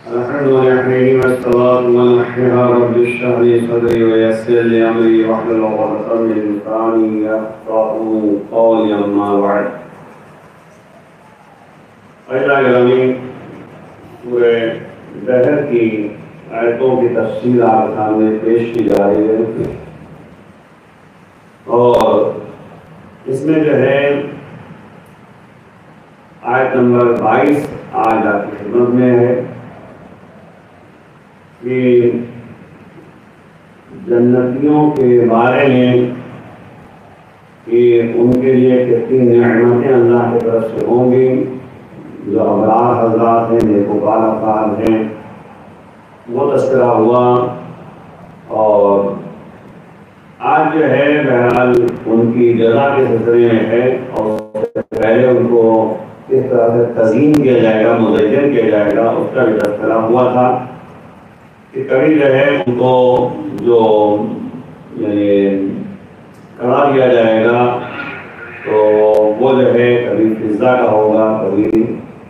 الحمد لله والصلاة والمحيا رب اشرح لي صدري ويسر لي أمري واحلل عقدة من لساني يفقهوا قولي أما بعد. گرامی پورے دہر کی آیتوں کی تفصیل آپ کے سامنے پیش کی جا رہی ہے اور اس میں جو ہے آیت نمبر 22 آج آپ کی خدمت میں ہے کہ جنتیوں کے بارے میں کہ ان کے لیے کتنی نعمتیں اللہ کی طرف سے ہوں گی. جو ابرار حضرات ہیں، نیکوکار افراد ہیں، وہ تذکرہ ہوا. اور آج جو ہے بہرحال ان کی جزا کے سلسلے میں ہے اور پہلے ان کو کس طرح سے تزئین کیا جائے گا، مزین کیا جائے گا، اس کا بھی تذکرہ ہوا تھا کہ کبھی جو ہے ان کو جو یعنی کڑا دیا جائے گا تو وہ جو ہے کبھی فضا کا ہوگا، کبھی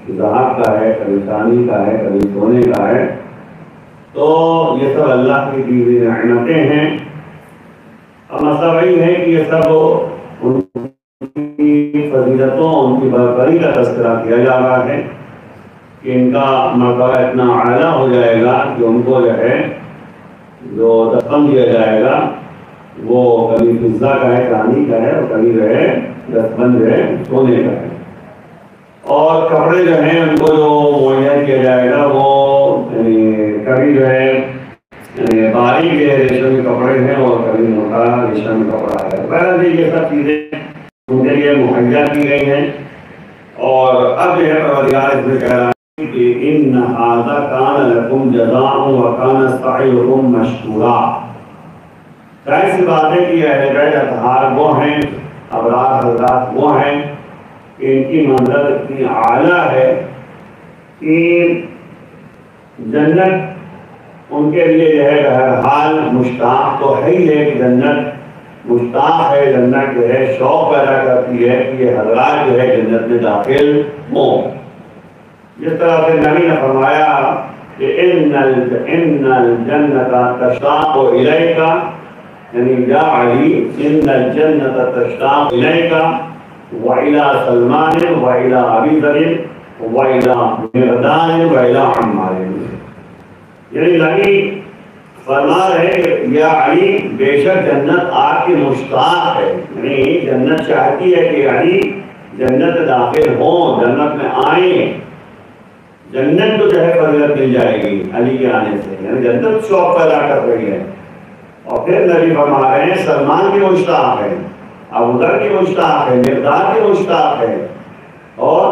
ذہب کا ہے، کبھی چاندی کا ہے، کبھی سونے کا ہے. تو یہ سب اللہ کی دی ہوئی نعمتیں ہیں. اب مسئلہ وہی ہے کہ یہ سب ان کی فضیلتوں، ان کی برتری کا تذکرہ کیا جا رہا ہے کہ ان کا مرتبہ اتنا اعلیٰ ہو جائے گا کہ ان کو جو ہے جو رقم دیا جائے گا وہ کبھی فضہ کا ہے، چاندی کا ہے، اور کبھی جو ہے دستبند جو ہے سونے کا ہے. اور کپڑے جو ہیں ان کو جو مہیا کیا جائے گا وہ کبھی جو ہے باریک ریشم کے کپڑے ہیں اور کبھی موٹا ریشم کپڑا ہے. بہرحال یہ سب چیزیں ان کے لیے مہیا کی گئی ہیں. اور اب جو ہے پروردگار اس میں کہہ رہا ہے کہ ان ھذا کان لکم جزاء وکان سعیکم مشکورا. ظاہر سی بات ہے کہ اہل بیت اطہار وہ ہیں، ابرار حضرات وہ ہیں کہ ان کی منزل اتنی اعلیٰ ہے کہ جنت ان کے لیے جو ہے بہرحال مشتاق تو ہے ہی ہے کہ جنت مشتاق ہے، جنت جو ہے شوق پیدا کرتی ہے کہ یہ حضرات جو ہے جنت میں داخل ہوں. جس طرح سے نبی نے فرمایا کہ ان الجنت تشتاق الیک، یعنی یا علی ان الجنت تشتاق الیک وَإِلَىٰ سَلْمَانٍ وَإِلَىٰ أَبِي ذَرٍ وَإِلَىٰ مِقْدَادٍ وَإِلَىٰ عَمَّارٍ. یعنی نبی فرما رہے کہ یا علی بے شک جنت آپ کی مشتاق ہے، یعنی جنت چاہتی ہے کہ علی جنت داخل ہوں، جنت میں آئیں. جنت کو جو ہے فضیلت مل جائے گی علی کے آنے سے، یعنی جنت شوق پیدا کر رہی ہے. اور پھر نبی فرما رہے ہیں سلمان کی مشتاق ہے، ابو ذر کی مشتاق ہے، مقداد کی مشتاق ہے، اور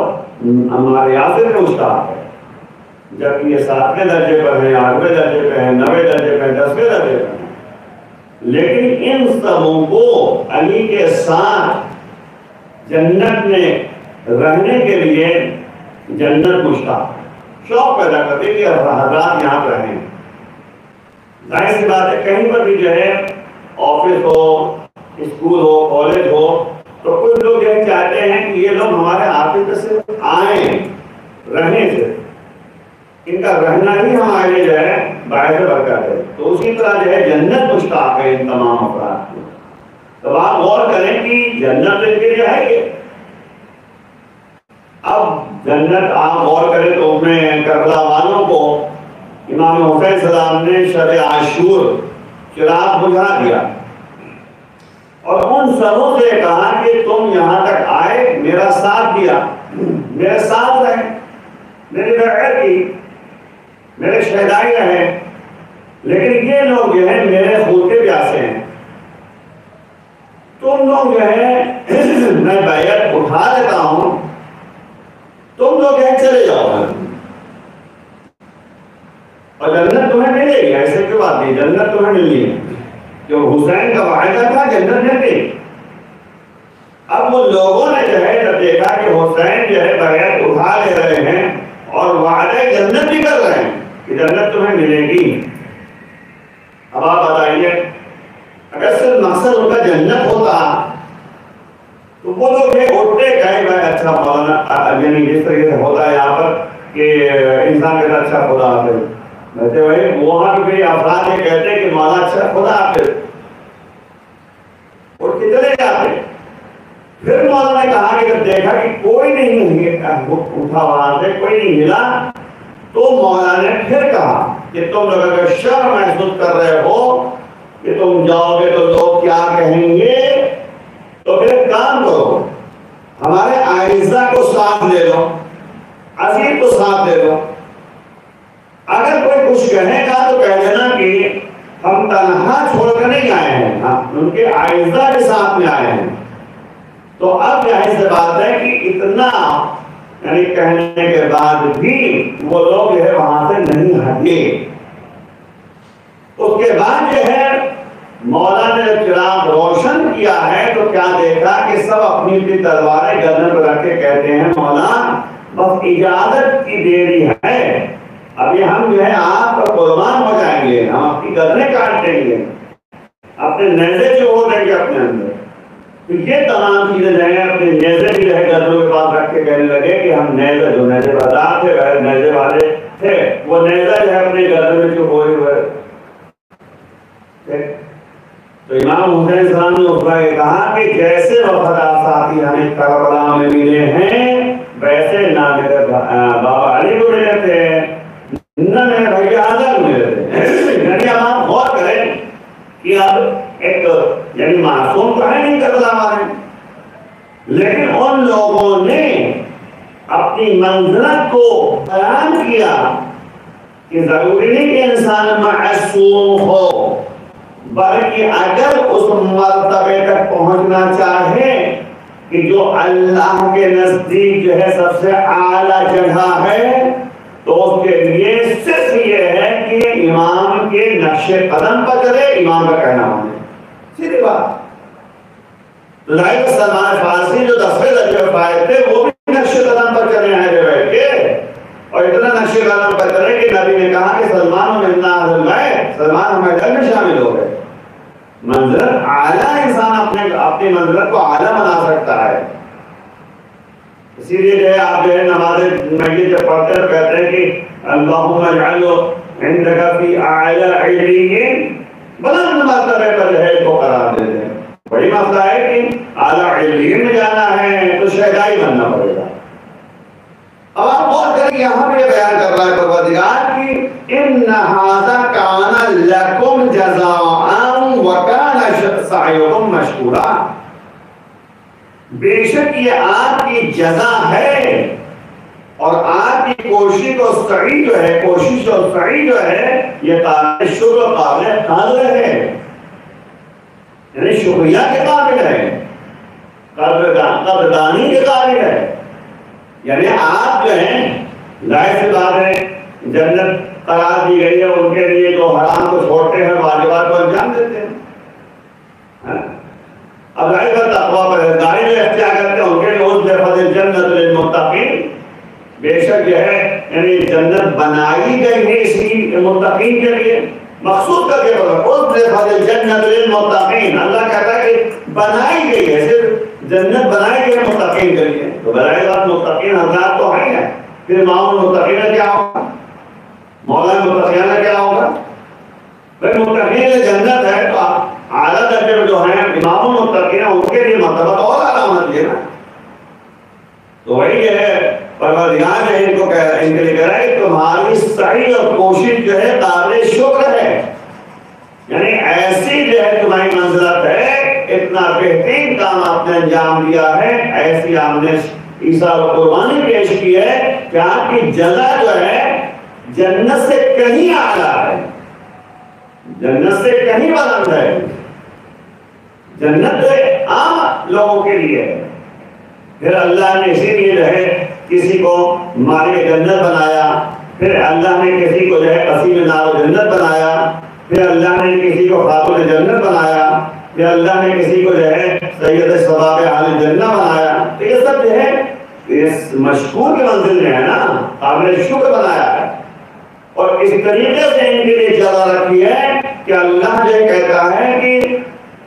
ہمارے یاسر کی مشتاق ہے. جبکہ یہ 7ویں درجے پر ہیں، 8ویں درجے پہ ہیں، 9ویں درجے پہ ہیں، 10ویں درجے پہ ہیں. لیکن ان سبوں کو علی کے ساتھ جنت میں رہنے کے لیے جنت مشتاق ہے، شوق پیدا کرتے کہ حضرات یہاں پہ رہیں. ظاہر سی بات ہے کہیں پر بھی جو ہے آفس ہو، اسکول ہو، کالج ہو، تو کچھ لوگ یہ چاہتے ہیں کہ یہ لوگ ہمارے آفس سے آئیں، رہنے سے ان کا رہنا ہی ہمارے لیے جو ہے باعث برکت ہے. تو اسی طرح جو ہے جنت مشتاق ہے ان تمام افراد کو. تو آپ غور کریں کہ جنت ان کے لیے ہے کہ اب جنت آپ غور کریں تو اس میں کربلا والوں کو امام حسین السلام نے شب عاشور چراغ بجھا دیا اور ان سبوں سے کہا کہ تم یہاں تک آئے، میرا ساتھ دیا، میرے ساتھ رہے، میری بیعت کی، میرے شہدائی رہے. لیکن یہ لوگ جو ہیں میرے خون کے پیاسے ہیں، تم لوگ جو ہے میں بیعت اٹھا لیتا ہوں، تم لوگ جو ہے چلے جاؤ اور جنت تمہیں ملے گی. ایسے کی بات نہیں، جنت تمہیں ملنی ہے. جو حسین کا وعدہ تھا جنت میں تھی. اب وہ لوگوں نے جو ہے جب دیکھا کہ حسین جو ہے بیعت اٹھا لے رہے ہیں اور وعدہ جنت بھی کر رہے ہیں کہ جنت تمہیں ملے گی. اب آپ بتائیے اگر صرف مقصد ان کا جنت ہوتا تو وہ لوگ یہ اٹھتے کہیں بھائی اچھا مولانا، یعنی جس طریقے سے ہوتا ہے یہاں پر کہ انسان کہتا اچھا خدا حافظ، کہتے بھائی وہاں بھی افراد یہ کہتے ہیں کہ مولا اچھا خدا حافظ، اور کتنے جاتے. پھر مولا نے کہا کہ جب دیکھا کہ کوئی نہیں اٹھا وہاں سے، کوئی نہیں ہلا، تو مولا نے پھر کہا کہ تم لوگ اگر شرم محسوس کر رہے ہو کہ تم جاؤ گے تو لوگ کیا کہیں گے، تو پھر کام کرو، ہمارے آئزہ کو ساتھ لے لو، عزیز کو ساتھ لے لو. اگر کوئی کچھ کہے گا تو کہہ دینا کہ ہم تنہا چھوڑ کر نہیں آئے ہیں، ان کے آئزہ کے ساتھ میں آئے ہیں. تو اب ظاہر سی بات ہے کہ اتنا یعنی کہنے کے بعد بھی وہ لوگ جو ہے وہاں سے نہیں ہٹے. اس کے بعد جو ہے مولا نے جب چراغ روشن کیا ہے تو کیا دیکھا کہ سب اپنی اپنی تلواریں گردن پر رکھ کے کہتے ہیں مولا بس اجازت کی دیری ہے، ابھی ہم جو ہے آپ کا قربان ہو جائیں گے، ہم اپنی گردنیں کاٹ دیں گے، اپنے نیزے جو ہو دیں گے اپنے اندر. تو یہ تمام چیزیں جو ہیں اپنے نیزے بھی جو ہے گردنوں کے پاس رکھ کے کہنے لگے کہ ہم نیزے جو نیزے بازار تھے غیر نیزے والے تھے، وہ نیزہ جو ہے اپنے گردن میں جو ہوئے ہوئے. تو امام حسین السلام نے اس کا یہ کہا کہ جیسے وفادار ساتھی ہمیں کربلا میں ملے ہیں ویسے نہ میرے بابا علی کو ملے تھے نہ میرے بھائی آزاد ملے تھے. یعنی آپ غور کریں کہ اب ایک یعنی معصوم تو ہے نہیں کربلا والے، لیکن ان لوگوں نے اپنی منزلت کو بیان کیا کہ ضروری نہیں کہ انسان معصوم ہو، بلکہ اگر اس مرتبے تک پہنچنا چاہے کہ جو اللہ کے نزدیک جو ہے سب سے اعلیٰ جگہ ہے، تو اس کے لیے صرف یہ ہے کہ امام کے نقش قدم پر چلے، امام کا کہنا مانے. سیدھی بات. ظاہر سلمان فارسی جو 10ویں درجے پر فائد تھے وہ بھی نقش قدم پر چلے ہیں جو بیٹھ کے، اور اتنا نقش قدم پر چلے کہ نبی نے کہا کہ سلمان سلمان ہمارے میں شامل ہو گئے. منزلت اعلیٰ انسان اپنی منزلت کو اعلیٰ بنا سکتا ہے. اسی لیے جو ہے آپ جو ہے نماز میت جب پڑھتے ہیں کہتے ہیں کہ اللہم اجعلو عندک فی اعلیٰ علیین، بلند مرتبے پر جو ہے اس کو قرار دیتے ہیں. بڑی مسئلہ ہے کہ اعلیٰ علیین میں جانا ہے تو شہدائی بننا پڑے گا. اب آپ غور کریں یہاں پہ بیان کر رہا ہے پروردگار کی ان ھذا کان لکم جزاء وکان سعیکم مشکورا، بے شک یہ آپ کی جزا ہے اور آپ کی کوشش اور سعی جو ہے، کوشش اور سعی جو ہے یہ قابل شکر قابل قدر ہے، یعنی شکریہ کے قابل ہے، قدردانی کے قابل ہے. یعنی آپ جو ہیں ظاہر سی بات ہے جنت قرار دی گئی ہے ان کے لیے جو حرام کو چھوڑتے ہیں واجبات کو انجام دیتے ہیں. اب ظاہر ہے تقویٰ پرہیزگاری جو اختیار کرتے ہیں ان کے لیے اس بفضل جنت للمتقین، بے شک جو ہے یعنی جنت بنائی گئی ہے اسی متقین کے لیے مخصوص کر کے اس بفضل جنت للمتقین. اللہ کہتا ہے کہ بنائی گئی ہے، صرف جنت بنائی گئی ہے متقین کے لیے. تو بظاہر بات متقین حضرات تو ہیں، پھر امام المتقین کیا ہوگا، مولا متقین کیا ہوگا؟ بھائی متقین جنت ہے تو اعلیٰ درجے میں جو ہیں امام المتقین ان کے لیے مرتبہ اور اعلیٰ ہونا چاہیے نا. تو وہی جو ہے پروردگار جو ہے ان کے لیے کہہ رہا ہے کہ تمہاری سعی اور کوشش جو ہے قابل شکر ہے، یعنی ایسی جو ہے تمہاری منزلت ہے، اتنا بہترین کام آپ نے انجام دیا ہے، ایسی آپ نے عیسیٰ و قربانی پیش کی ہے کہ آپ کی جزا جو ہے جنت سے کہیں اعلیٰ ہے، جنت سے کہیں بلند ہے. جنت عام لوگوں کے لیے ہے. پھر اللہ نے اسی لیے جو ہے کسی کو مالک جنت بنایا، پھر اللہ نے کسی کو جو ہے قصیب نار جنت بنایا، پھر اللہ نے کسی کو خاتون جنت بنایا، پھر اللہ نے کسی کو جو ہے سید شباب اہل جنت بنایا. تو یہ سب جو ہے اس مشکور کی منزل میں ہے نا، قابل شکر بنایا ہے. اور اس طریقے سے ان کے لیے جزا رکھی ہے کہ اللہ جو کہتا ہے کہ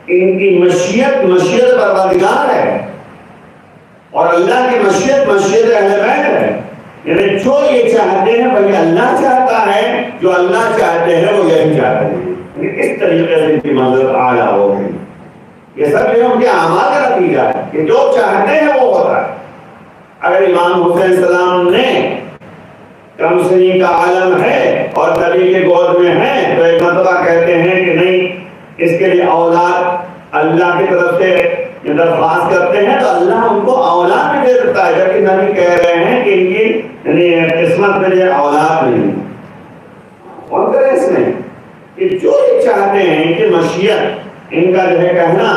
ان کی مشیت پروردگار ہے اور اللہ کی مشیت اہل بیت ہے. یعنی جو یہ چاہتے ہیں وہی اللہ چاہتا ہے، جو اللہ چاہتے ہیں وہ یہی چاہتے ہیں۔ اس طریقے سے ان کی منزلت اعلیٰ ہو گئی۔ یہ سب جو ان کے اعمال کا نتیجہ ہے کہ جو چاہتے ہیں وہ ہوتا ہے۔ اگر امام حسین السلام نے کم سنی کا عالم ہے اور نبی کے گود میں ہے تو ایک مرتبہ کہتے ہیں کہ نہیں، اس کے لیے اولاد اللہ کی طرف سے درخواست کرتے ہیں تو اللہ ان کو اولاد بھی دے دیتا ہے، جبکہ نبی کہہ رہے ہیں کہ ان کی قسمت میں جو اولاد نہیں ہے۔ اور کرے اس میں کہ جو یہ چاہتے ہیں ان کی مشیت، ان کا جو ہے کہنا،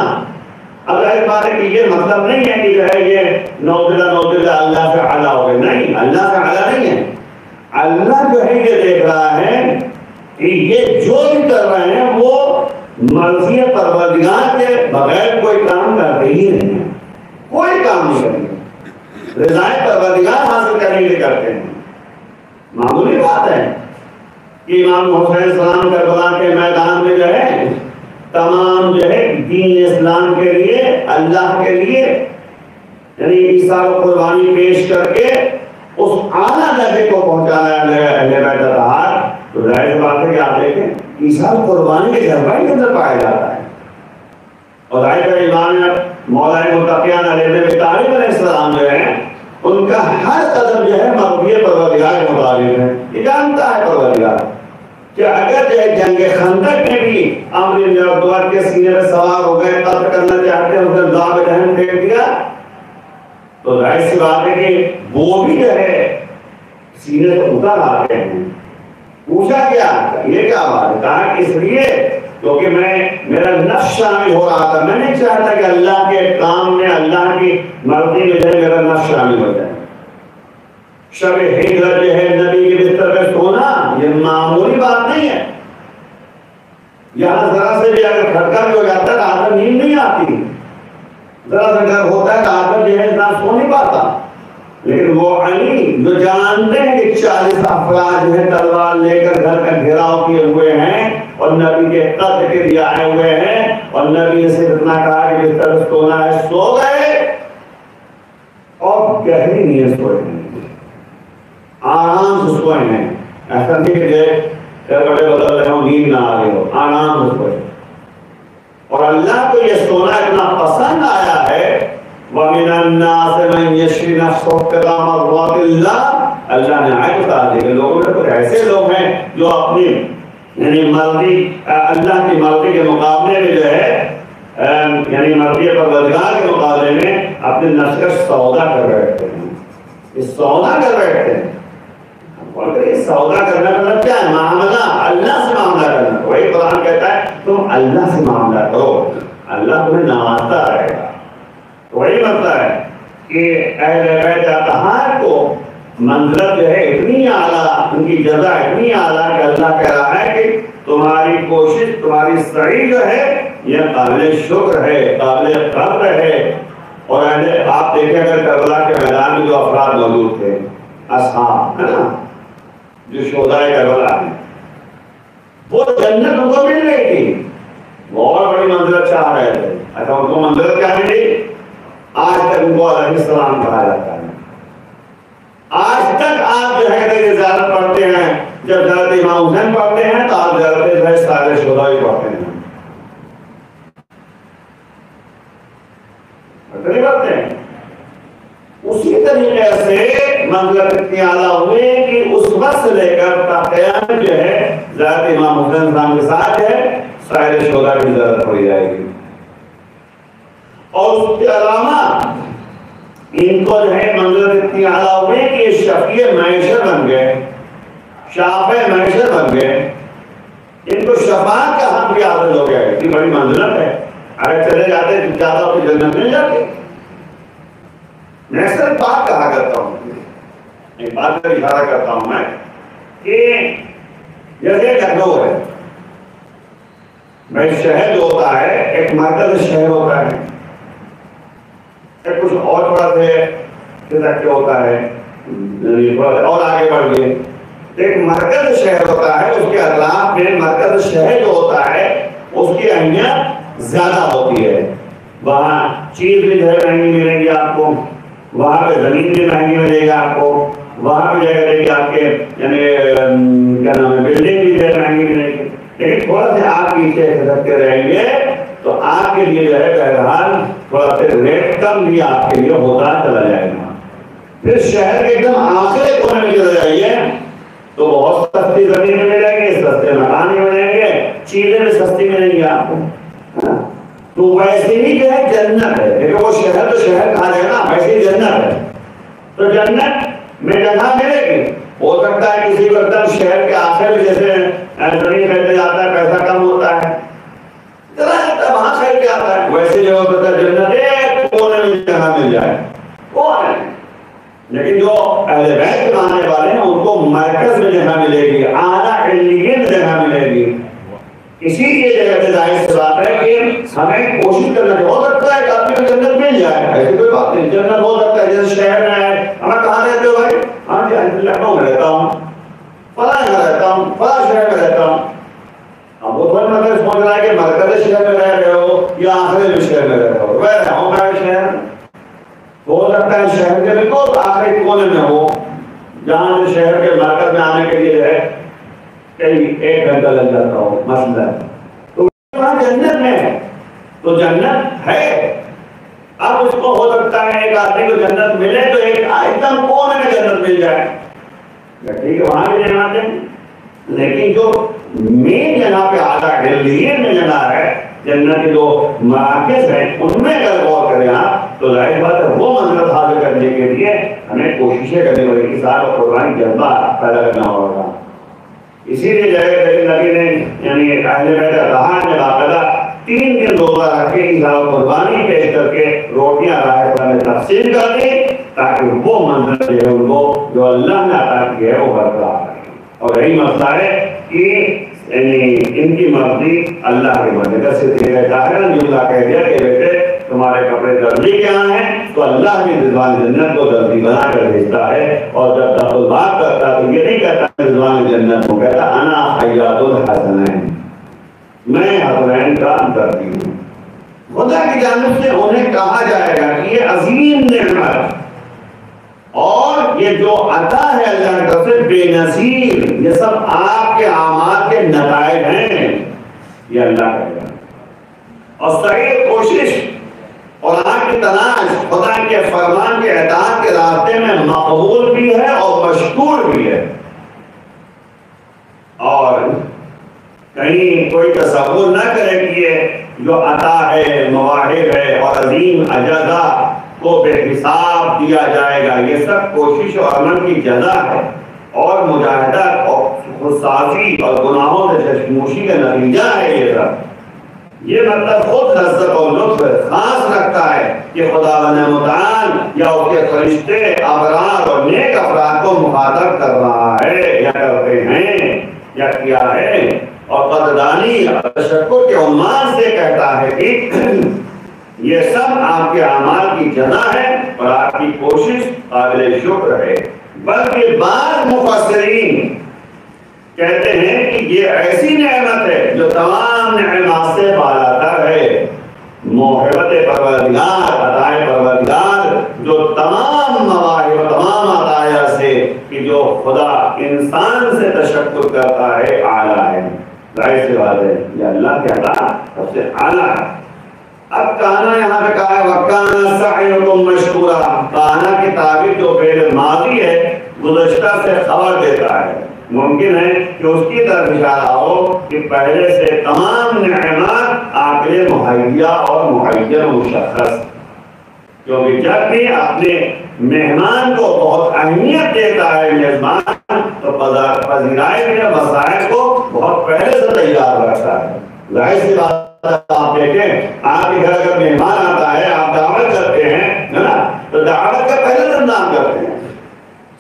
اب ظاہر بات ہے کہ یہ مطلب نہیں ہے کہ جو ہے یہ نوزلہ اللہ سے اعلیٰ ہو گئے، نہیں، اللہ سے اعلیٰ نہیں ہے۔ اللہ جو ہے یہ دیکھ رہا ہے کہ یہ جو بھی کر رہے ہیں وہ مرضی پروردگار کے بغیر کوئی کام کرتے ہی نہیں ہیں، کوئی کام نہیں کرتے، رضا پروردگار حاصل کرنے کے لیے کرتے ہیں۔ معمولی بات ہے کہ امام حسین السلام کربلا کے میدان میں جو ہے تمام جو ہے دین اسلام کے لیے، اللہ کے لیے یعنی عیسیٰ کو قربانی پیش کر کے اس اعلیٰ درجے کو پہنچانا ہے اہل بیت اطہار، تو ظاہر بات ہے کہ آپ دیکھیں عیسیٰ قربانی کے جذبہ کے اندر پایا جاتا ہے۔ اور ظاہر ہے امام مولا متقیان علیہ السلام جو ہے ان کا ہر قدم جو ہے مرضی پروردگار کے مطابق ہے۔ یہ جانتا ہے پروردگار کہ اگر جو ہے جنگ خندق میں بھی عمرو بن عبداللہ کے سینے پر سوار ہو گئے، قتل کرنا چاہتے ہیں، اس نے ذاب جہنم پھینک دیا، تو ظاہر سی بات ہے کہ وہ بھی جو ہے سینے سے اتر آتے ہیں۔ پوچھا کیا یہ کیا بات ہے؟ کہا کہ اس لیے کیونکہ میرا نفس شامل ہو رہا تھا، میں نہیں چاہتا کہ اللہ کے کام میں، اللہ کی مرضی میں جو ہے میرا نفس شامل ہو جائے۔ شب ہجرت جو ہے نبی کے بستر پہ سونا یہ معمولی بات نہیں ہے۔ یہاں ذرا سے بھی اگر کھٹکا بھی ہو جاتا ہے تو آدمی نیند نہیں آتی، ذرا سا ڈر ہوتا ہے تو آدمی جو ہے اتنا سو نہیں پاتا۔ لیکن وہ علی جو جانتے ہیں کہ 40 افراد جو ہے تلوار لے کر گھر کا گھیراؤ کیے ہوئے ہیں اور نبی کے قتل کے لیے آئے ہوئے ہیں، اور نبی نے صرف اتنا کہا کہ بستر پہ سونا ہے، سو گئے اور گہری نیند سوئے ہیں، آرام سے سوئے ہیں۔ ایسا نہیں کہ بڑے بدل رہے ہوں نیند نہ آ رہی ہو، آرام سے سوئے۔ اور اللہ کو یہ سونا اتنا پسند آیا ہے، وَمِنَ النَّاسِ مَن يَشْرِي نَفْسَهُ ابْتِغَاءَ مَرْضَاتِ اللَّهِ، اللہ نے آیت بتا دی کہ لوگوں میں کچھ ایسے لوگ ہیں جو اپنی یعنی مرضی اللہ کی مرضی کے مقابلے میں جو ہے یعنی مرضی پروردگار کے مقابلے میں اپنے نفس کا سودا کر بیٹھتے ہیں۔ یہ سودا کر بیٹھتے ہیں، اور یہ سودا کرنا مطلب کیا ہے؟ معاملہ اللہ سے معاملہ کرنا۔ وہی قرآن کہتا ہے تم اللہ سے معاملہ کرو، اللہ تمہیں نوازتا رہے گا۔ وہی مطلب ہے کہ اہل بیت اطہار کو منزلت جو ہے اتنی اعلیٰ، ان کی جزا اتنی اعلیٰ کہ اللہ کہہ رہا ہے کہ تمہاری کوشش، تمہاری سعی جو ہے یہ قابل شکر ہے، قابل قدر ہے۔ اور آپ دیکھیں اگر کربلا کے میدان میں جو افراد موجود تھے، اصحاب ہے نا جو شہدائے کربلا ہیں، وہ جنت ان کو مل رہی تھی، بہت بڑی منزلت چاہ رہے تھے۔ اچھا ان کو منزلت کیا ملی؟ آج تک ان کو علیہ السلام کہا جاتا ہے۔ آج تک آپ جو ہے زیارت پڑھتے ہیں، جب زیارت امام حسین پڑھتے ہیں تو آپ زیارت سارے شہداء بھی پڑھتے ہیں، پڑھتے ہیں۔ اسی طریقے سے منزلت اتنی اعلیٰ ہوئے کہ اس وقت سے لے کر تا قیامت جو ہے زیارت امام حسین السلام کے ساتھ ہے سارے شہداء کی زیارت پڑھی جائے گی۔ اور اس کے علاوہ ان کو جو ہے منزلت اتنی اعلیٰ ہوئے کہ یہ شفیع معیشت بن گئے، شافع معیشت بن گئے، ان کو شفاعت کا حق بھی حاصل ہو گیا ہے۔ اتنی بڑی منزلت ہے، اگر چلے جاتے تو زیادہ کی جنت مل جاتی۔ میں اکثر بات کہا کرتا ہوں، ایک بات پر اشارہ کرتا ہوں میں کہ جیسے لکھنؤ ہے، بھائی شہر جو ہوتا ہے ایک مرکز شہر ہوتا ہے، ایک کچھ اور تھوڑا سے ہوتا ہے اور آگے بڑھ گئے، ایک مرکز شہر ہوتا ہے، اس کے اطراف میں مرکز شہر جو ہوتا ہے اس کی اہمیت زیادہ ہوتی ہے۔ وہاں چیز بھی جو ہے مہنگی ملے گی آپ کو، وہاں پہ زمین بھی مہنگی ملے گی آپ کو، وہاں پہ جگہ دیکھیے آپ کے یعنی کیا نام ہے بلڈنگ بھی دے رہیں گے نہیں، لیکن تھوڑا سے آپ پیچھے کھسکتے رہیں گے تو آپ کے لیے جو ہے بہرحال تھوڑا سے ریٹ کم بھی آپ کے لیے ہوتا چلا جائے گا۔ پھر شہر کے ایک دم آخری کونے میں چلے جائیے تو بہت سستی زمین ملے گی، سستے مکان بھی ملیں گے، چیزیں بھی سستی ملیں گی آپ کو۔ تو ویسے ہی جو ہے جنت ہے، دیکھو وہ شہر تو شہر کہا جائے نا، ویسے ہی جنت ہے۔ تو جنت میں جگہ ملے گی، ہو سکتا ہے کسی وقت شہر کے آخر میں جیسے زمین خریدنے جاتا ہے پیسہ کم ہوتا ہے، وہاں خرید کے آتا ہے، ویسے جو ہوتا ہے جنت ایک کونے میں جگہ مل جائے وہ ہے۔ لیکن جو اہل بیت کے ماننے والے ہیں ان کو مرکز میں جگہ ملے گی، اعلیٰ علیین جگہ ملے گی۔ اسی لیے جگہ سے ظاہر سی بات ہے کہ ہمیں کوشش کرنا چاہیے، ہو سکتا ہے کہ آدمی کو جنت مل جائے، ایسی کوئی بات نہیں، جنت ہو سکتا ہے۔ جیسے شہر میں ہے، ہمیں کہاں رہتے ہو بھائی؟ ہاں جی لکھنؤ میں رہتا ہوں، فلاں جگہ رہتا ہوں، فلاں شہر میں رہتا ہوں۔ اب وہ تھوڑا مگر سوچ رہا ہے کہ مرکز شہر میں رہ رہے ہو یا آخری شہر میں رہ رہے ہو، میں رہا ہوں میں شہر، ہو سکتا ہے شہر کے بالکل آخری کونے میں ہو جہاں سے شہر کے مرکز میں آنے کے لیے ہے کئی 1 گھنٹہ لگ جاتا ہو مثلا، تو وہاں جنت میں ہے، تو جنت ہے۔ اب اس کو ہو سکتا ہے ایک آدمی کو جنت ملے تو ایک ایک دم کونے میں جنت مل جائے، ٹھیک ہے وہاں بھی جنات ہیں، لیکن جو مین جگہ پہ اعلیٰ علیین میں جگہ ہے جنت کے جو مراکز ہیں ان میں اگر غور کریں آپ تو ظاہر بات ہے وہ منزلت حاصل کرنے کے لیے ہمیں کوششیں کرنی پڑیں گی، ساتھ اور قربانی جذبہ پیدا کرنا ہوگا۔ اسی لیے جو نبی نے یعنی اہل بیت اطہار میں باقاعدہ 3 دن روزہ رکھ کے اظہار قربانی پیش کر کے روٹیاں رائے پر میں تقسیم کر دی تاکہ وہ منزل جو ہے ان کو جو اللہ نے عطا کی ہے وہ برقرار رہے۔ اور یہی مسئلہ ہے کہ ان کی مرضی اللہ کی مرضی کا صدقہ ظاہر جملہ کہہ دیا کہ بیٹے تمہارے کپڑے درزی کے یہاں ہیں تو اللہ کی رضوان جنت کو درزی بنا کر بھیجتا ہے، اور جب تب بات کرتا تو یہ نہیں کہتا رضوان جنت کو، کہتا انا حیات الحسنین، میں حسنین کا درزی ہوں۔ خدا کی جانب سے انہیں کہا جائے گا کہ یہ عظیم نعمت اور یہ جو عطا ہے اللہ کی طرف سے بے نظیر، یہ سب آپ کے اعمال کے نتائج ہیں، یہ اللہ کرے گا۔ اور صحیح کوشش اور آپ کی تلاش خدا کے فرمان کے اطاعت کے راستے میں مقبول بھی ہے اور مشکور بھی ہے، اور کہیں کوئی تصور نہ کرے کہ یہ جو عطا ہے مواہب ہے اور عظیم اجزا کو بے حساب دیا جائے گا، یہ سب کوشش اور عمل کی جزا ہے اور مجاہدت اور خودسازی اور گناہوں سے چشموشی کا نتیجہ ہے۔ یہ سب یہ مطلب خود لذت اور لطف خاص رکھتا ہے کہ خدا متعال یا اس کے فرشتے ابرار اور نیک افراد کو مخاطب کر رہا ہے یا کرتے ہیں یا کیا ہے، اور قدردانی اور تشکر کے عنوان سے کہتا ہے کہ یہ سب آپ کے اعمال کی جزا ہے اور آپ کی کوشش قابل شکر ہے۔ بلکہ بعض مفسرین کہتے ہیں کہ یہ ایسی نعمت ہے جو تمام نعمات سے بالاتر ہے، موہبت پروردگار، عطائے پروردگار جو تمام مواہب تمام عطایا سے کہ جو خدا انسان سے تشکر کرتا ہے اعلیٰ ہے۔ ظاہر سی بات ہے یہ اللہ کے عطا سب سے اعلیٰ ہے۔ اب کانا یہاں پہ کہا ہے وَكَانَ سَعْيُكُمْ مَشْكُورًا، کانا کی تعبیر جو فعل ماضی ہے گزشتہ سے خبر دیتا ہے، ممکن ہے کہ اس کی طرف اشارہ ہو کہ پہلے سے تمام نعمات عاقل مہیا اور معین مشخص، کیونکہ جب بھی اپنے مہمان کو بہت اہمیت دیتا ہے میزبان تو پذیرائی میں وسائل کو بہت پہلے سے تیار رکھتا ہے۔ ظاہر سی بات آپ دیکھیں آپ کے گھر اگر مہمان آتا ہے آپ دعوت کرتے ہیں نا، تو دعوت کا پہلے سے انتظام کرتے ہیں،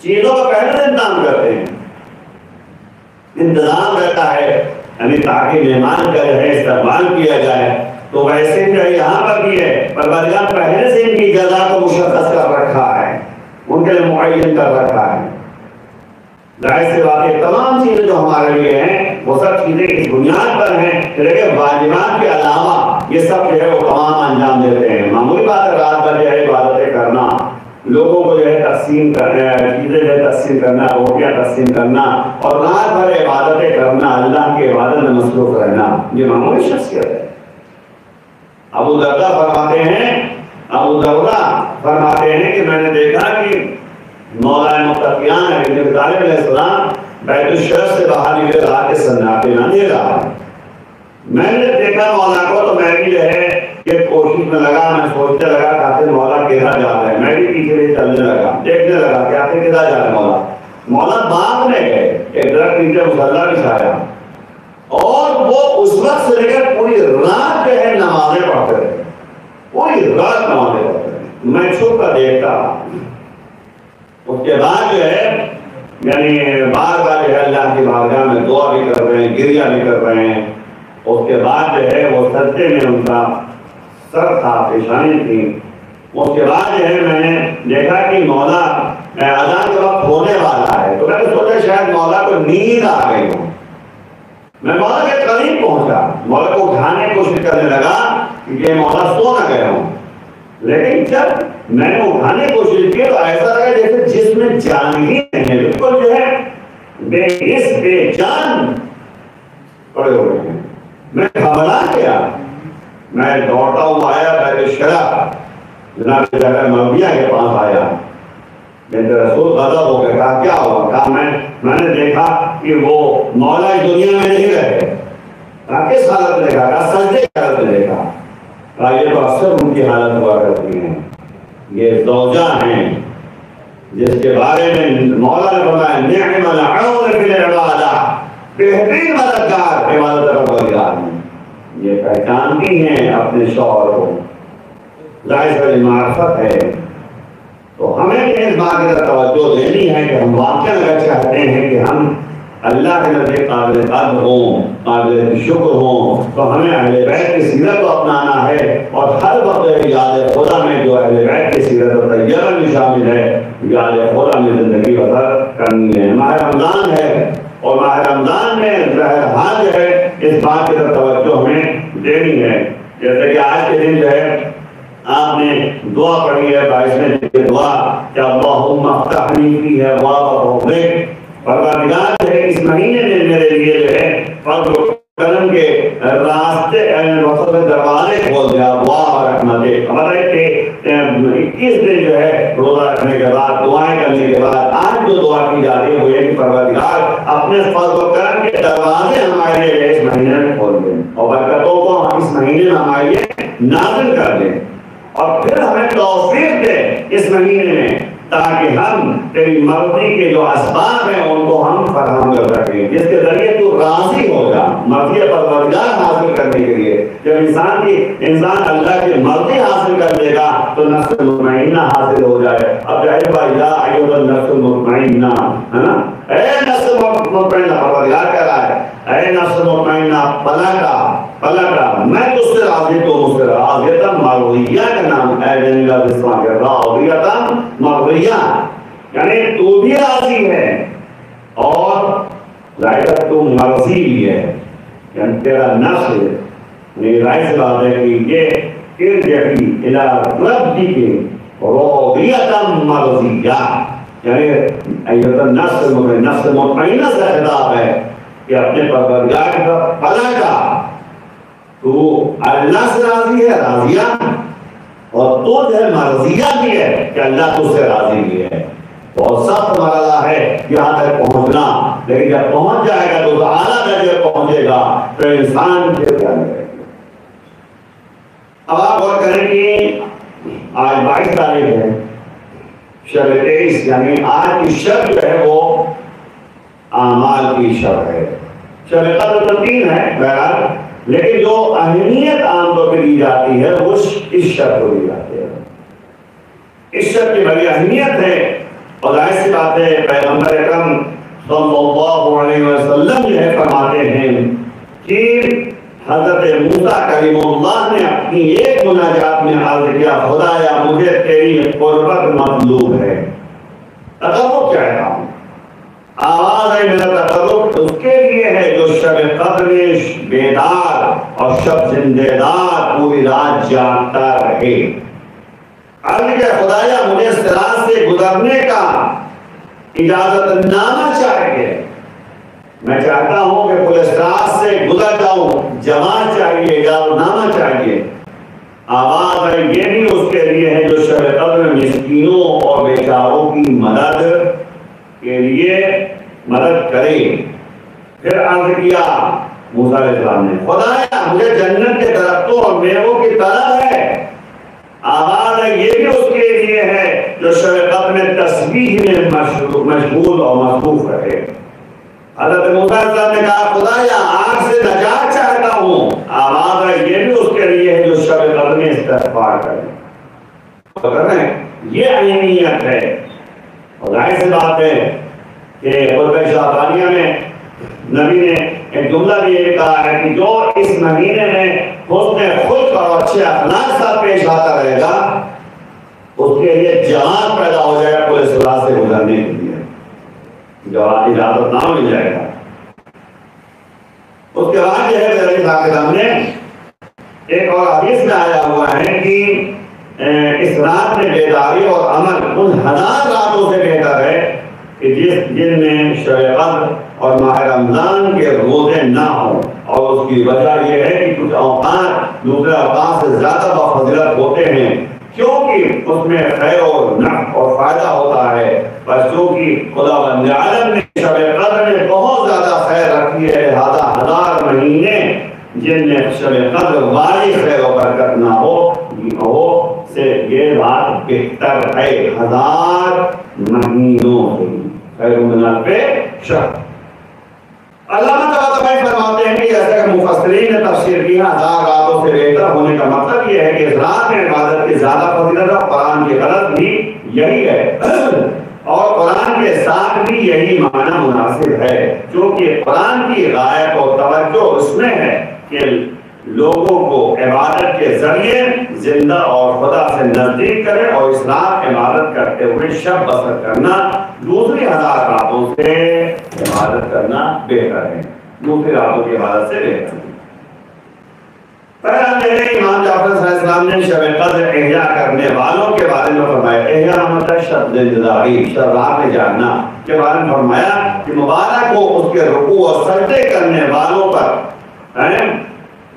چیزوں کا پہلے سے انتظام کرتے ہیں، انتظام رہتا ہے یعنی تاکہ مہمان کا جو ہے استقبال کیا جائے۔ تو ویسے جو یہاں پر بھی ہے پروردگار پہلے سے ان کی جزا کو مشخص کر رکھا ہے، ان کے لیے معین کر رکھا ہے۔ ظاہر سی بات ہے تمام چیزیں جو ہمارے لیے ہیں وہ سب چیزیں اس بنیاد پر ہیں، لیکن واجبات کے علاوہ یہ سب جو ہے وہ تمام انجام دیتے ہیں۔ معمولی بات ہے رات بھر جو ہے عبادتیں کرنا، لوگوں کو جو ہے تقسیم کرنا، چیزیں جو ہے تقسیم کرنا، روٹیاں تقسیم کرنا اور رات بھر عبادتیں کرنا، اللہ کی عبادت میں مصروف رہنا، یہ معمولی شخصیت ہے۔ ابو دردہ فرماتے ہیں کہ میں نے دیکھا کہ مولا متقیان ابن طالب علیہ السلام بیت الشرف سے باہر نکلے، رات کے سناٹے نہ دے رہا ہے۔ میں نے دیکھا مولا کو تو میں بھی جو ہے یہ کوشش میں لگا، میں سوچنے لگا کہ مولا کدھر جا رہا ہے، میں بھی پیچھے سے چلنے لگا، دیکھنے لگا کہ آخر کدھر جا رہا ہے مولا۔ مولا باغ میں گئے، ایک درخت نیچے مصلی بچھایا اور وہ اس وقت سے لے کر پوری رات جو ہے نمازیں پڑھتے رہے، پوری رات نمازیں پڑھتے رہے، میں چھپ کر دیکھتا۔ اس کے بعد جو ہے یعنی بار بار جو ہے اللہ کی بارگاہ میں دعا بھی کر رہے ہیں، گریہ بھی کر رہے ہیں۔ اس کے بعد جو ہے وہ سجدے میں ان کا سر تھا، پیشانی تھی۔ اس کے بعد جو ہے میں نے دیکھا کہ مولا اذان کا وقت ہونے والا ہے، تو میں نے سوچا شاید مولا کو نیند آ گئی ہو۔ میں مولا کے قریب پہنچا، مولا کو اٹھانے کی کوشش کرنے لگا کہ مولا سو نہ گئے ہوں، لیکن جب میں نے اٹھانے کی کوشش کی تو ایسا لگا جیسے جس میں جان ہی نہیں ہے، بالکل جو ہے بے جان پڑے ہوئے ہیں۔ میں گھبرا گیا، میں دوڑتا ہوا آیا بیت الشرف، جناب جگہ مربیہ کے پاس آیا، بنت رسول غضب ہو گیا، کہا کیا ہوا؟ کہا میں نے دیکھا کہ وہ مولا اس دنیا میں نہیں رہے۔ کہا کس حالت میں دیکھا؟ کہا سجدے کی حالت میں دیکھا۔ کہا یہ تو اکثر ان کی حالت ہوا کرتی ہیں، یہ زوجہ ہیں جس کے بارے میں مولا نے فرمایا نعم العون فی العبادہ، بہترین مددگار عبادت پروردگار ہیں، یہ پہچانتی ہیں اپنے شوہر کو، ظاہر سے معرفت ہے۔ تو ہمیں اس بات کی طرف توجہ دینی ہے کہ ہم واقعہ اگر چاہتے ہیں کہ ہم اللہ کے نزدیک قابل قدر ہوں، قابل شکر ہوں، تو ہمیں اہل بیت کی سیرت کو اپنانا ہے، اور ہر وقت یاد خدا میں جو اہل بیت کی سیرت و طیبہ میں شامل ہے، یاد خدا میں زندگی بسر کرنی ہے۔ ماہ رمضان ہے اور ماہ رمضان میں بہرحال جو ہے اس بات کی طرف توجہ ہمیں دینی ہے، جیسے کہ آج کے دن جو ہے آپ نے دعا پڑھی ہے، 22ویں دعا کہ اللہم افتح لی فیہ ابواب فضلک، پروردگار جو ہے اس مہینے میں میرے لیے جو ہے فضل و کرم کے راستے وسط دروازے کھول دیا، ابواب رحمتک۔ ہمارے کہ 21 دن جو ہے روزہ رکھنے کے بعد، دعائیں کرنے کے بعد آج جو دعا کی جاتی ہے وہ یہ کہ پروردگار اپنے فضل و کرم کے دروازے ہمارے لیے اس مہینے میں کھول دیں اور برکتوں کو اس مہینے میں ہمارے لیے نازل کر دیں، اور پھر ہمیں توفیق دے اس مہینے میں تاکہ ہم تیری مرضی کے جو اسباب ہیں ان کو ہم فراہم کر سکیں، جس کے ذریعے تو راضی ہو جا، مرضی پروردگار حاصل کرنے کے لیے۔ جب انسان اللہ کی مرضی حاصل کر لے گا تو نفس مطمئنہ حاصل ہو جائے۔ اب ظاہر بھائی یا ایھا النفس المطمئنہ، ہے نا، اے نفس مطمئنہ، پروردگار کہہ رہا ہے اے نفس مطمئنہ پلٹا، میں تجھ سے راضی تو مجھ سے راضیتا مرضیہ کا نام ہے، جنگلہ بسمہ کے راضیتا مرضیہ، یعنی تو بھی راضی ہے اور ظاہر تو مرضی بھی ہے، یعنی تیرا نفس ظاہر سے بات ہے کہ یہ ارجعی الی ربک راضیتا مرضیہ، یعنی ایھا النفس مطمئنہ سے خطاب ہے کہ اپنے پروردگار کی طرف پلٹا، تو اللہ سے راضی ہے، راضیہ، اور تو جو ہے مرضیہ بھی ہے کہ اللہ تجھ سے راضی بھی ہے۔ بہت سخت مرحلہ ہے یہاں تک پہنچنا، لیکن جب پہنچ جائے گا تو اعلیٰ درجے پہنچے گا تو انسان پھر کیا کرے گا۔ اب آپ غور کریں کہ آج 22 تاریخ ہے، شب 23، یعنی آج کی شب جو ہے وہ اعمال کی شب ہے۔ شب قدر تو 3 ہے بہرحال، لیکن جو اہمیت عام طور پہ دی جاتی ہے وہ اس شب کو دی جاتی ہے۔ اس شب کی بڑی اہمیت ہے، اور ظاہر سی بات ہے پیغمبر اکرم صلی اللہ علیہ وسلم جو ہے فرماتے ہیں کہ حضرت موسیٰ کلیم اللہ نے اپنی ایک مناجات میں عرض کیا خدایا مجھے تیری قربت مطلوب ہے، تقرب چاہتا ہوں۔ آواز ہے میرا تقرب اس کے لیے ہے جو شب قدر میں بیدار اور شب زندہ دار پوری رات جاگتا رہے۔ عرض کہ خدایا مجھے صراط سے گزرنے کا اجازت نامہ چاہیے، میں چاہتا ہوں کہ پورے صراط سے گزر جاؤں، جماعت چاہیے، اجازت نامہ چاہیے۔ آواز ہے یہ بھی اس کے لیے ہے جو شب قدر مسکینوں اور بیچاروں کی مدد کے لیے مدد کرے۔ پھر عرض کیا موسیٰ علیہ السلام نے، خدایا مجھے جنت کے درختوں اور میووں کی طلب ہے۔ آواز ہے یہ بھی اس کے لیے ہے جو شب قدر میں تسبیح میں مشغول اور مصروف رہے۔ حضرت موسیٰ علیہ السلام نے کہا خدایا آگ سے نجات چاہتا ہوں۔ آواز ہے یہ بھی اس کے لیے ہے جو شب قدر میں استغفار کرے۔ یہ اہمیت ہے، اور ظاہر سی بات ہے کہ خطبہ شعبانیہ میں نبی نے ایک جملہ بھی یہ کہا ہے کہ جو اس مہینے میں حسن خلق اور اچھے اخلاق سے پیش آتا رہے گا اس کے لیے جماعت پیدا ہو جائے گا پورے صراط سے گزرنے کے لیے، جواب اجازت نہ مل جائے گا۔ اس کے بعد یہ ہے میرے سامنے ایک اور حدیث میں آیا ہوا ہے کہ اس رات میں بیداری اور عمل ان 1000 راتوں سے بہتر ہے کہ جن میں شب قدر اور ماہ رمضان کے روزے نہ ہوں، اور اس کی وجہ یہ ہے کہ کچھ اوقات دوسرے اوقات سے زیادہ بفضیلت ہوتے ہیں کیونکہ اس میں خیر اور نفع اور فائدہ ہوتا ہے، بس چونکہ خدا بند عالم نے شب قدر میں بہت زیادہ خیر رکھی ہے، لہذا 1000 مہینے جن میں شب قدر والی خیر و برکت نہ ہو سے یہ بات بہتر ہے 1000 مہینوں سے خیر من الف شہر۔ علامہ طباطبائی فرماتے ہیں کہ جیسا کہ مفسرین نے تفسیر کی 1000 راتوں سے بہتر ہونے کا مطلب یہ ہے کہ اس رات میں عبادت کی زیادہ فضیلت ہے، قرآن کی غرض بھی یہی ہے اور قرآن کے ساتھ بھی یہی معنی مناسب ہے، کیونکہ قرآن کی غایت اور توجہ اس میں ہے کہ لوگوں کو عبادت کے ذریعے زندہ اور خدا سے نزدیک کرے، اور اس رات عبادت کرتے ہوئے شب بسر کرنا دوسری 1000 راتوں سے عبادت کرنا بہتر ہے، دوسری راتوں کی عبادت سے بہتر ہے۔ پہلا میرے امام جعفر صلی اللہ علیہ وسلم نے شب قدر احیا کرنے والوں کے بارے میں فرمایا، احیا مطلب شب انتظاری، شب رات میں جاگنا کے بارے میں فرمایا کہ مبارک ہو اس کے رکوع اور سجدے کرنے والوں پر،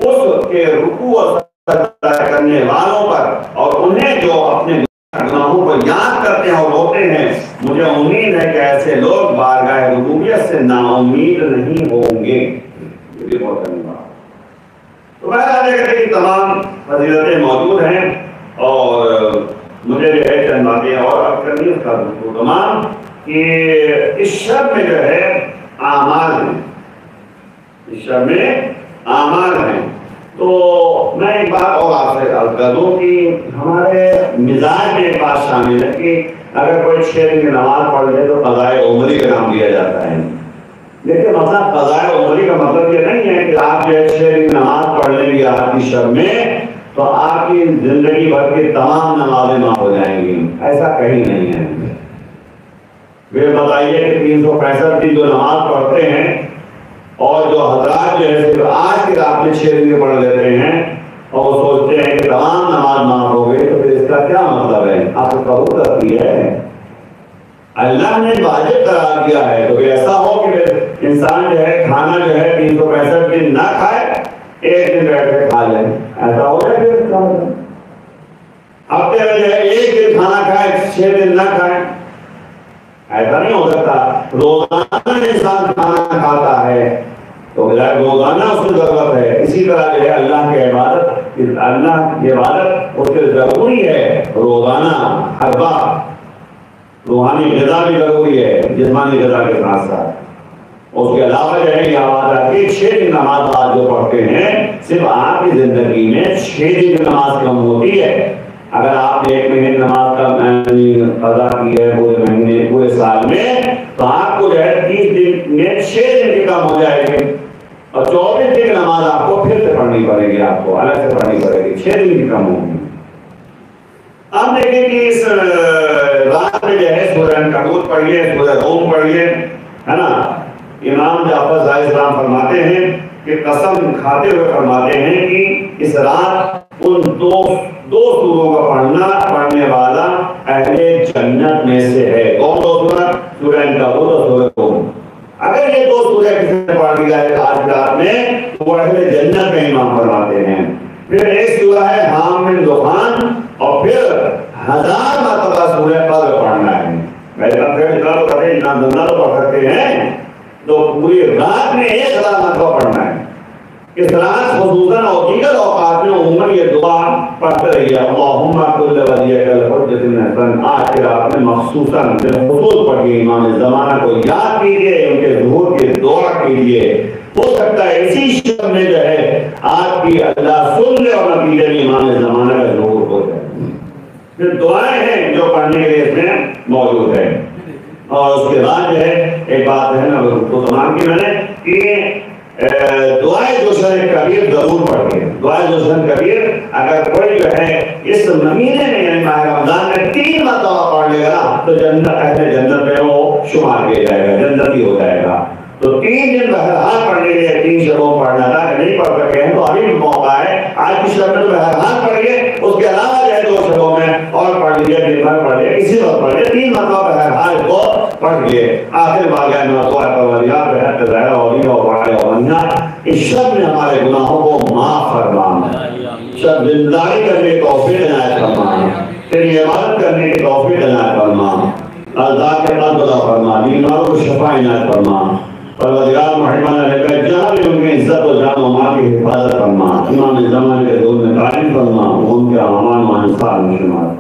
اس کے رکوع اور سجدہ کرنے والوں پر، اور انہیں جو اپنے گناہوں کو یاد کرتے ہیں اور روتے ہیں، مجھے امید ہے کہ ایسے لوگ بارگاہ ربوبیت سے نا امید نہیں ہوں گے۔ یہ بھی بہت اہم بات۔ تو بہرحال کہ تمام فضیلتیں موجود ہیں، اور مجھے جو ہے چند باتیں اور اب کرنی اس کا تمام کہ اس شب میں جو ہے اعمال ہیں، اس شب میں اعمال ہیں۔ تو میں ایک بات اور آپ سے عرض کر دوں کہ ہمارے مزاج میں ایک بات شامل ہے کہ اگر کوئی 6 دن کی نماز پڑھ لے تو قضائے عمری کا نام دیا جاتا ہے، لیکن مطلب قضائے عمری کا مطلب یہ نہیں ہے کہ آپ جو 6 دن نماز پڑھ لیں گے آپ کی شب میں تو آپ کی زندگی بھر کی تمام نمازیں معاف ہو جائیں گی، ایسا کہیں نہیں ہے۔ وہ بتائیے کہ 365 دن جو نماز پڑھتے ہیں اور جو حضرات جو ہے صرف آج کی رات میں 6 دن پڑھ لیتے ہیں اور وہ سوچتے ہیں کہ تمام نماز معاف ہو گئی، تو پھر اس کا کیا مطلب ہے؟ آپ کو قبول کرتی ہے؟ اللہ نے واجب قرار دیا ہے، تو ایسا ہو کہ انسان جو ہے کھانا جو ہے 365 دن نہ کھائے، 1 دن بیٹھ کے کھا لیں، ایسا ہو جائے پھر ہفتے میں جو ہے 1 دن کھانا کھائے 6 دن نہ کھائے، ایسا نہیں ہو سکتا۔ روزانہ انسان کھانا کھاتا ہے تو روزانہ اس کی ضرورت ہے، اسی طرح جو ہے اللہ کی عبادت، اللہ کی عبادت اس کے ضروری ہے روزانہ، ہر بار روحانی غذا بھی ضروری ہے جسمانی غذا کے ساتھ ساتھ۔ اس کے علاوہ جو ہے یہ آواز آتی ہے 6 دن نماز آپ جو پڑھتے ہیں صرف آپ کی زندگی میں 6 دن کی نماز کم ہوتی ہے۔ اگر آپ نے 1 مہینے نماز کا قضا کی ہے پورے مہینے پورے سال میں، تو آپ کو جو ہے 30 دن میں 6 دن کی کم ہو جائے گی، اور 24 دن کی نماز آپ کو پھر سے پڑھنی پڑے گی، آپ کو الگ سے پڑھنی پڑے گی، 6 دن کی کم ہوگی۔ اب دیکھیں کہ اس رات میں جو ہے سورہ عنکبوت پڑھیے، سورہ روم پڑھیے، ہے نا۔ امام جعفر صاحب فرماتے ہیں کہ قسم کھاتے ہوئے فرماتے ہیں کہ اس رات ان دو سوروں کا پڑھنے والا اہل جنت میں سے ہے۔ کون دو سورہ؟ سورہ عنکبوت اور سورہ روم۔ اگر یہ دو سورہ کسی نے پڑھ لیا ہے آج رات میں تو وہ اہل جنت میں امام فرماتے ہیں۔ پھر ایک سورہ ہے حامل دخان، اور پھر 1000 مرتبہ سورہ قدر پڑھنا ہے۔ میں جب پھر اتنا کریں اتنا تو پڑھ سکتے ہیں تو پوری رات میں 1000 مرتبہ پڑھنا ہے۔ اس رات خصوصاً اور دیگر اوقات میں عموماً یہ دعا پڑھتے رہیے، اللہم کل ولیک الحجۃ الحسن۔ آج کی رات میں مخصوصاً بالخصوص پڑھیے، امام زمانہ کو یاد کیجیے، ان کے ظہور کی دعا کیجیے۔ ہو سکتا ہے اسی شب میں جو ہے آپ کی اللہ سن لے اور نتیجے میں امام زمانہ کا ظہور ہو جائے۔ پھر دعائیں ہیں جو پڑھنے کے لیے اس میں موجود ہے۔ اور اس کے بعد جو ہے ایک بات ہے نا تو تمام کی میں نے کہ دعائے جوشن کبیر ضرور پڑھیے۔ دعائے جوشن کبیر اگر کوئی جو ہے اس مہینے میں یعنی ماہ رمضان میں 3 مرتبہ پڑھ لے گا تو جنت اہل جنت میں وہ شمار کیا جائے گا، جنتی ہو جائے گا۔ تو 3 دن بہرحال پڑھنے کے لیے 3 شبوں پڑھنا تھا، اگر نہیں پڑھ سکے ہیں تو ابھی بھی موقع ہے، آج کی شب میں تو بہرحال پڑھیے، اس کے علاوہ جو ہے 2 شبوں میں اور پڑھ لیجیے، دن بھر پڑھ لیجیے، کسی وقت پڑھ لیجیے، 3 مرتبہ بہرحال کو پڑھ لیجیے۔ آخر واقعہ میں دعا پروردگار بہت ظاہر اولی اور بڑے اور اس شب میں ہمارے گناہوں کو معاف فرما، شب زندگی کرنے کی توفیق عنایت فرما، تیری عبادت کرنے کی توفیق عنایت فرما، اللہ کے قلب عطا فرما، بیماروں کو شفا عنایت فرما۔ پروردگار محمد علیہ کا جہاں بھی ان کی عزت و جان و مال کی حفاظت فرما، امام زمان کے دور میں تعلیم فرما، ان کے امان و انصار میں شمار